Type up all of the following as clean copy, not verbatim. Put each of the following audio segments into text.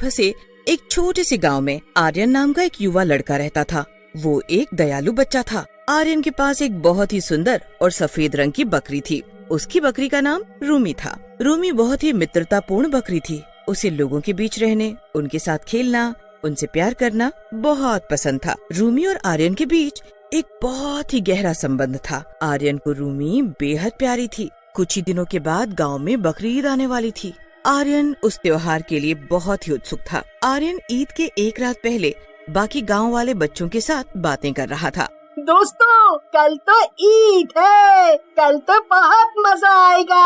फंसे एक छोटे से गांव में आर्यन नाम का एक युवा लड़का रहता था। वो एक दयालु बच्चा था। आर्यन के पास एक बहुत ही सुंदर और सफेद रंग की बकरी थी। उसकी बकरी का नाम रूमी था। रूमी बहुत ही मित्रतापूर्ण बकरी थी। उसे लोगों के बीच रहने, उनके साथ खेलना, उनसे प्यार करना बहुत पसंद था। रूमी और आर्यन के बीच एक बहुत ही गहरा संबंध था। आर्यन को रूमी बेहद प्यारी थी। कुछ ही दिनों के बाद गांव में बकरी ईद आने वाली थी। आर्यन उस त्योहार के लिए बहुत ही उत्सुक था। आर्यन ईद के एक रात पहले बाकी गांव वाले बच्चों के साथ बातें कर रहा था। दोस्तों, कल तो ईद है, कल तो बहुत मजा आएगा।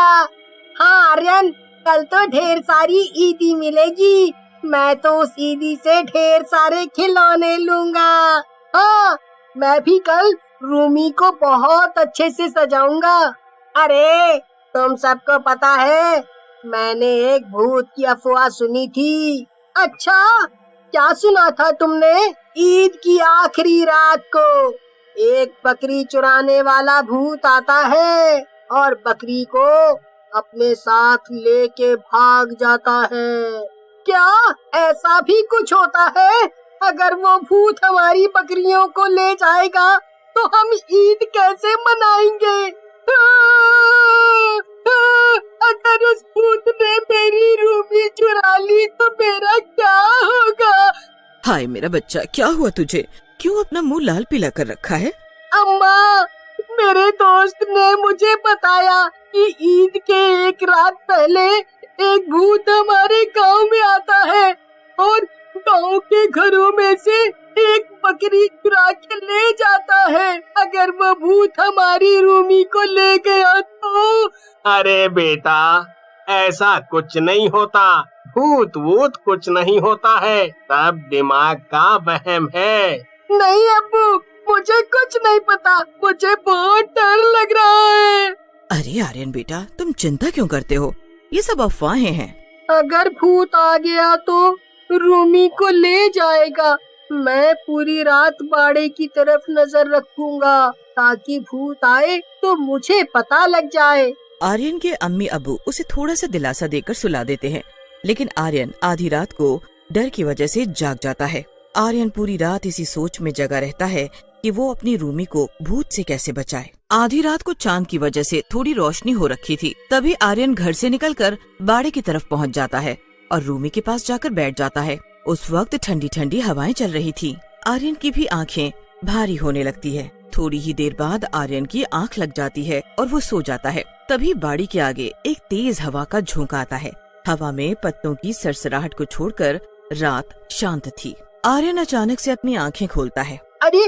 हाँ आर्यन, कल तो ढेर सारी ईदी मिलेगी। मैं तो उस ईदी से ढेर सारे खिलौने लूंगा। हाँ, मैं भी कल रूमी को बहुत अच्छे से सजाऊंगा। अरे, तुम सबको पता है, मैंने एक भूत की अफवाह सुनी थी। अच्छा, क्या सुना था तुमने? ईद की आखिरी रात को एक बकरी चुराने वाला भूत आता है और बकरी को अपने साथ लेके भाग जाता है। क्या ऐसा भी कुछ होता है? अगर वो भूत हमारी बकरियों को ले जाएगा तो हम ईद कैसे मनाएंगे? अगर उस भूत ने मेरी रूमी चुरा ली तो मेरा क्या होगा? हाय मेरा बच्चा, क्या हुआ तुझे? क्यों अपना मुंह लाल पीला कर रखा है? अम्मा, मेरे दोस्त ने मुझे बताया कि ईद के एक रात पहले एक भूत हमारे गांव में आता है और गांव के घरों में से एक बकरी चुरा के ले जाता है। अगर वो भूत हमारी रूमी को ले गया तो? अरे बेटा, ऐसा कुछ नहीं होता। भूत वूत कुछ नहीं होता है, सब दिमाग का वहम है। नहीं अब्बू, मुझे कुछ नहीं पता। मुझे बहुत डर लग रहा है। अरे आर्यन बेटा, तुम चिंता क्यों करते हो? ये सब अफवाहें हैं। अगर भूत आ गया तो रूमी को ले जाएगा। मैं पूरी रात बाड़े की तरफ नजर रखूंगा ताकि भूत आए तो मुझे पता लग जाए। आर्यन के अम्मी अबू उसे थोड़ा सा दिलासा देकर सुला देते हैं, लेकिन आर्यन आधी रात को डर की वजह से जाग जाता है। आर्यन पूरी रात इसी सोच में जगा रहता है कि वो अपनी रूमी को भूत से कैसे बचाए। आधी रात को चांद की वजह से थोड़ी रोशनी हो रखी थी। तभी आर्यन घर से निकलकर बाड़े की तरफ पहुंच जाता है और रूमी के पास जाकर बैठ जाता है। उस वक्त ठंडी ठंडी हवाएं चल रही थी। आर्यन की भी आंखें भारी होने लगती है। थोड़ी ही देर बाद आर्यन की आंख लग जाती है और वो सो जाता है। तभी बाड़ी के आगे एक तेज हवा का झोंका आता है। हवा में पत्तों की सरसराहट को छोड़कर रात शांत थी। आर्यन अचानक से अपनी आंखें खोलता है। अरे,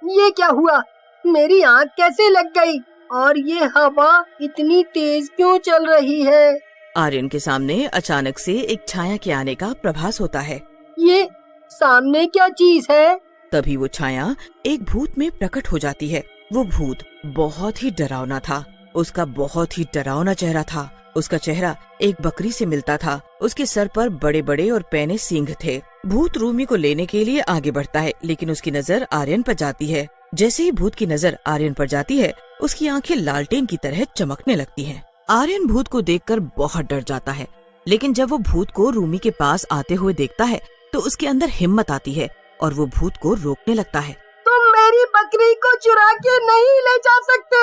ये क्या हुआ? मेरी आंख कैसे लग गई? और ये हवा इतनी तेज क्यों चल रही है? आर्यन के सामने अचानक से एक छाया के आने का प्रभास होता है। ये सामने क्या चीज है? तभी वो छाया एक भूत में प्रकट हो जाती है। वो भूत बहुत ही डरावना था। उसका बहुत ही डरावना चेहरा था। उसका चेहरा एक बकरी से मिलता था। उसके सर पर बड़े बड़े और पैने सींग थे। भूत रूमी को लेने के लिए आगे बढ़ता है, लेकिन उसकी नजर आर्यन पर जाती है। जैसे ही भूत की नजर आर्यन पर जाती है, उसकी आंखें लालटेन की तरह चमकने लगती हैं। आर्यन भूत को देखकर बहुत डर जाता है, लेकिन जब वो भूत को रूमी के पास आते हुए देखता है तो उसके अंदर हिम्मत आती है और वो भूत को रोकने लगता है। तुम मेरी बकरी को चुरा के नहीं ले जा सकते,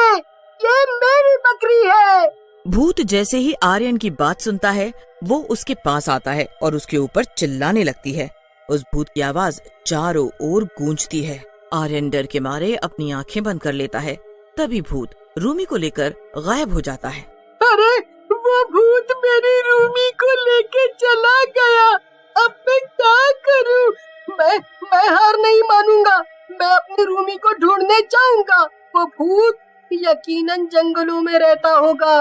ये मेरी बकरी है। भूत जैसे ही आर्यन की बात सुनता है, वो उसके पास आता है और उसके ऊपर चिल्लाने लगती है। उस भूत की आवाज चारों ओर गूंजती है। आर्यन डर के मारे अपनी आंखें बंद कर लेता है। तभी भूत रूमी को लेकर गायब हो जाता है। अरे, वो भूत मेरी रूमी को लेके चला गया। अब मैं क्या करूं? मैं हार नहीं मानूंगा। मैं अपनी रूमी को ढूंढने जाऊंगा। वो भूत यकीनन जंगलों में रहता होगा।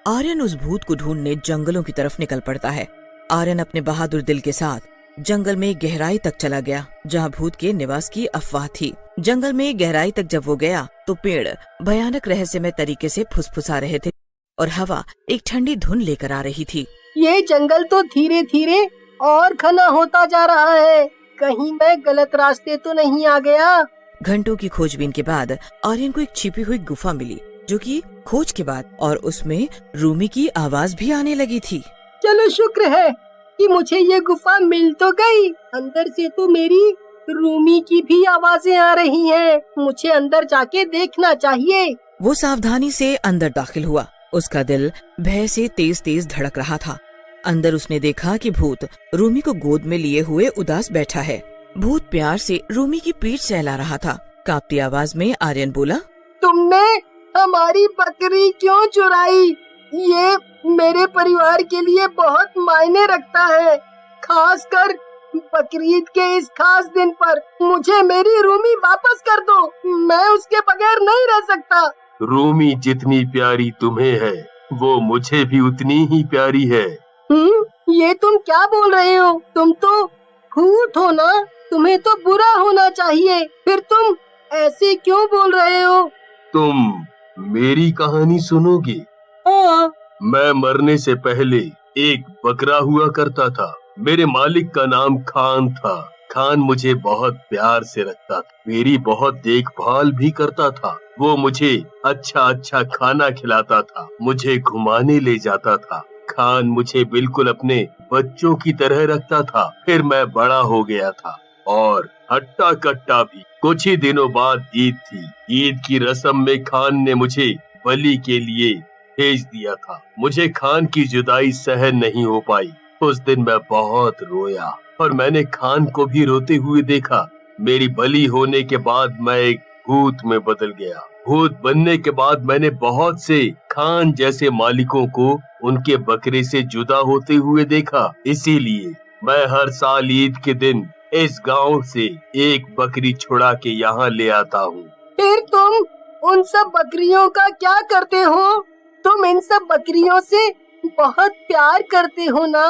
आर्यन उस भूत को ढूंढने जंगलों की तरफ निकल पड़ता है। आर्यन अपने बहादुर दिल के साथ जंगल में गहराई तक चला गया, जहाँ भूत के निवास की अफवाह थी। जंगल में गहराई तक जब वो गया तो पेड़ भयानक रहस्यमय तरीके से फुसफुसा रहे थे और हवा एक ठंडी धुन लेकर आ रही थी। ये जंगल तो धीरे धीरे और घना होता जा रहा है। कहीं मैं गलत रास्ते तो नहीं आ गया? घंटों की खोजबीन के बाद आर्यन को एक छिपी हुई गुफा मिली, जो कि खोज के बाद और उसमें रूमी की आवाज भी आने लगी थी। चलो शुक्र है, कि मुझे ये गुफा मिल तो गई, अंदर से तो मेरी रूमी की भी आवाजें आ रही हैं। मुझे अंदर जाके देखना चाहिए। वो सावधानी से अंदर दाखिल हुआ। उसका दिल भय से तेज तेज धड़क रहा था। अंदर उसने देखा कि भूत रूमी को गोद में लिए हुए उदास बैठा है। भूत प्यार से रूमी की पीठ सहला रहा था। कांपती आवाज में आर्यन बोला, तुमने हमारी बकरी क्यों चुराई? ये मेरे परिवार के लिए बहुत मायने रखता है, खासकर बकरीद के इस खास दिन पर। मुझे मेरी रूमी वापस कर दो, मैं उसके बगैर नहीं रह सकता। रूमी जितनी प्यारी तुम्हें है, वो मुझे भी उतनी ही प्यारी है। ये तुम क्या बोल रहे हो? तुम तो भूत हो ना, तुम्हें तो बुरा होना चाहिए, फिर तुम ऐसे क्यों बोल रहे हो? तुम मेरी कहानी सुनोगे? हाँ। मैं मरने से पहले एक बकरा हुआ करता था। मेरे मालिक का नाम खान था। खान मुझे बहुत प्यार से रखता था, मेरी बहुत देखभाल भी करता था। वो मुझे अच्छा अच्छा खाना खिलाता था, मुझे घुमाने ले जाता था। खान मुझे बिल्कुल अपने बच्चों की तरह रखता था। फिर मैं बड़ा हो गया था और हट्टा कट्टा भी। कुछ ही दिनों बाद ईद थी। ईद की रस्म में खान ने मुझे बलि के लिए भेज दिया था। मुझे खान की जुदाई सहन नहीं हो पाई। उस दिन मैं बहुत रोया और मैंने खान को भी रोते हुए देखा। मेरी बलि होने के बाद मैं एक भूत में बदल गया। भूत बनने के बाद मैंने बहुत से खान जैसे मालिकों को उनके बकरे से जुदा होते हुए देखा। इसीलिए मैं हर साल ईद के दिन इस गांव से एक बकरी छुड़ा के यहाँ ले आता हूँ। फिर तुम उन सब बकरियों का क्या करते हो? तुम इन सब बकरियों से बहुत प्यार करते हो ना?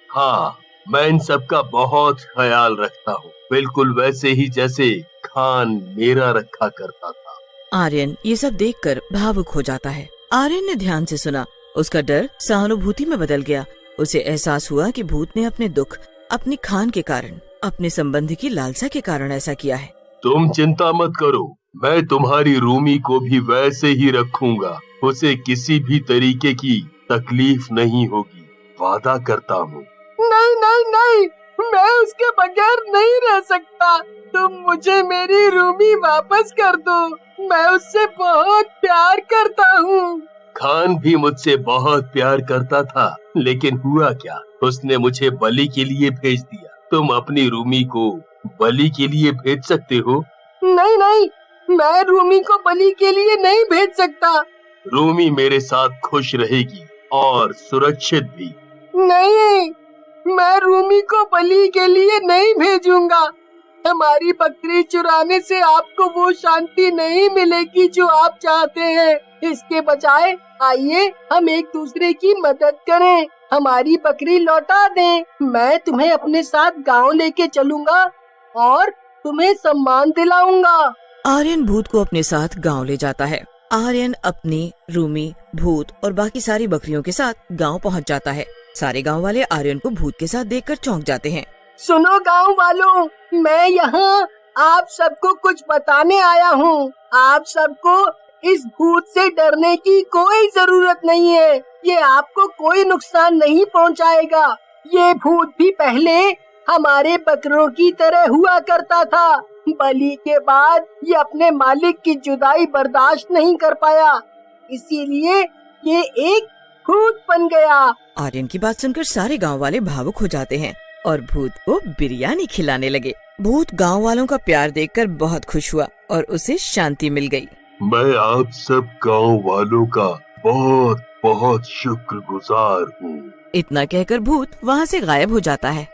हाँ, मैं इन सब का बहुत ख्याल रखता हूँ, बिल्कुल वैसे ही जैसे खान मेरा रखा करता था। आर्यन ये सब देखकर भावुक हो जाता है। आर्यन ने ध्यान से सुना। उसका डर सहानुभूति में बदल गया। उसे एहसास हुआ कि भूत ने अपने दुख, अपनी खान के कारण, अपने संबंधी की लालसा के कारण ऐसा किया है। तुम चिंता मत करो, मैं तुम्हारी रूमी को भी वैसे ही रखूंगा। उसे किसी भी तरीके की तकलीफ नहीं होगी, वादा करता हूँ। नहीं नहीं नहीं, मैं उसके बगैर नहीं रह सकता। तुम मुझे मेरी रूमी वापस कर दो, मैं उससे बहुत प्यार करता हूँ। खान भी मुझसे बहुत प्यार करता था, लेकिन हुआ क्या, उसने मुझे बलि के लिए भेज दिया। तुम अपनी रूमी को बलि के लिए भेज सकते हो? नहीं नहीं, मैं रूमी को बलि के लिए नहीं भेज सकता। रूमी मेरे साथ खुश रहेगी और सुरक्षित भी। नहीं, मैं रूमी को बलि के लिए नहीं भेजूंगा। हमारी बकरी चुराने से आपको वो शांति नहीं मिलेगी जो आप चाहते हैं। इसके बजाय आइए हम एक दूसरे की मदद करें, हमारी बकरी लौटा दें। मैं तुम्हें अपने साथ गांव लेके चलूंगा और तुम्हें सम्मान दिलाऊंगा। आर्यन भूत को अपने साथ गांव ले जाता है। आर्यन अपनी, रूमी, भूत और बाकी सारी बकरियों के साथ गांव पहुंच जाता है। सारे गांव वाले आर्यन को भूत के साथ देखकर चौंक जाते हैं। सुनो गांव वालों, मैं यहाँ आप सबको कुछ बताने आया हूँ। आप सबको इस भूत से डरने की कोई जरूरत नहीं है। ये आपको कोई नुकसान नहीं पहुँचाएगा। ये भूत भी पहले हमारे बकरों की तरह हुआ करता था। बलि के बाद ये अपने मालिक की जुदाई बर्दाश्त नहीं कर पाया, इसीलिए ये एक भूत बन गया। आर्यन की बात सुनकर सारे गांव वाले भावुक हो जाते हैं और भूत को बिरयानी खिलाने लगे। भूत गांव वालों का प्यार देखकर बहुत खुश हुआ और उसे शांति मिल गई। मैं आप सब गांव वालों का बहुत बहुत शुक्रगुजार हूँ। इतना कहकर भूत वहाँ से गायब हो जाता है।